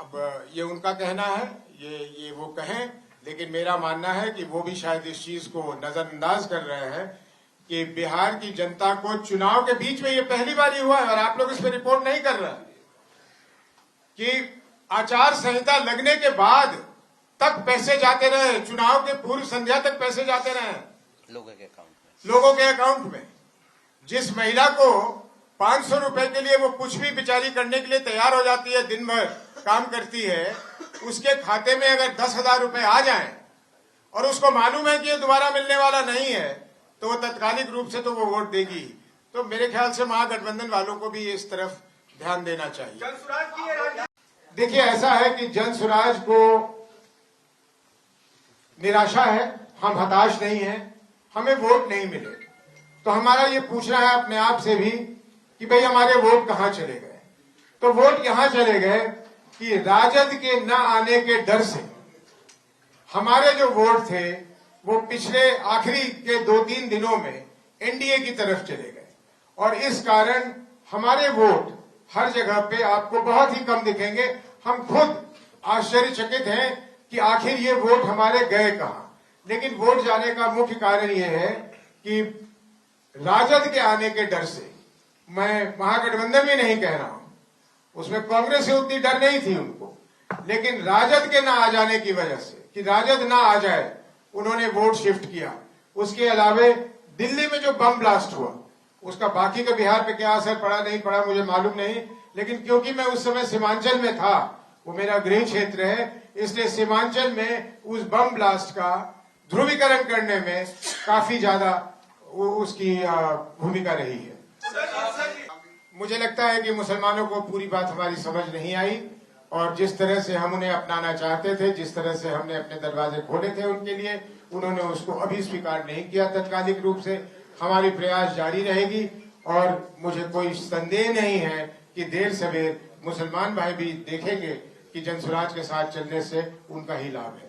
अब ये उनका कहना है, ये वो कहें, लेकिन मेरा मानना है कि वो भी शायद इस चीज को नजरअंदाज कर रहे हैं कि बिहार की जनता को चुनाव के बीच में ये पहली बार ही हुआ है और आप लोग इस पर रिपोर्ट नहीं कर रहे कि आचार संहिता लगने के बाद तक पैसे जाते रहे, चुनाव के पूर्व संध्या तक पैसे जाते रहे लोगों के अकाउंट में। जिस महिला को 500 रुपए के लिए वो कुछ भी बेचारी करने के लिए तैयार हो जाती है, दिन भर काम करती है, उसके खाते में अगर 10,000 रुपए आ जाएं और उसको मालूम है कि ये दोबारा मिलने वाला नहीं है, तो वो तत्कालिक रूप से तो वो वोट देगी। तो मेरे ख्याल से महागठबंधन वालों को भी इस तरफ ध्यान देना चाहिए। देखिए, ऐसा है कि जन सुराज को निराशा है, हम हताश नहीं हैं, हमें वोट नहीं मिले, तो हमारा ये पूछना है अपने आप से भी कि भाई हमारे वोट कहां चले गए। तो वोट यहां चले गए कि राजद के न आने के डर से हमारे जो वोट थे वो पिछले आखिरी के 2-3 दिनों में एनडीए की तरफ चले गए और इस कारण हमारे वोट हर जगह पे आपको बहुत ही कम दिखेंगे। हम खुद आश्चर्यचकित हैं कि आखिर ये वोट हमारे गए कहां। लेकिन वोट जाने का मुख्य कारण ये है कि राजद के आने के डर से, मैं महागठबंधन भी नहीं कह रहा हूं, उसमें कांग्रेस से उतनी डर नहीं थी उनको, लेकिन राजद के ना आ जाने की वजह से, कि राजद ना आ जाए, उन्होंने वोट शिफ्ट किया। उसके अलावे दिल्ली में जो बम ब्लास्ट हुआ उसका बाकी का बिहार पे क्या असर पड़ा नहीं पड़ा मुझे मालूम नहीं, लेकिन क्योंकि मैं उस समय सीमांचल में था, वो मेरा गृह क्षेत्र है, इसलिए सीमांचल में उस बम ब्लास्ट का ध्रुवीकरण करने में काफी ज्यादा उसकी भूमिका रही है। मुझे लगता है कि मुसलमानों को पूरी बात हमारी समझ नहीं आई और जिस तरह से हम उन्हें अपनाना चाहते थे, जिस तरह से हमने अपने दरवाजे खोले थे उनके लिए, उन्होंने उसको अभी स्वीकार नहीं किया तत्कालिक रूप से। हमारी प्रयास जारी रहेगी और मुझे कोई संदेह नहीं है कि देर सवेर मुसलमान भाई भी देखेंगे कि जनसुराज के साथ चलने से उनका ही लाभ है।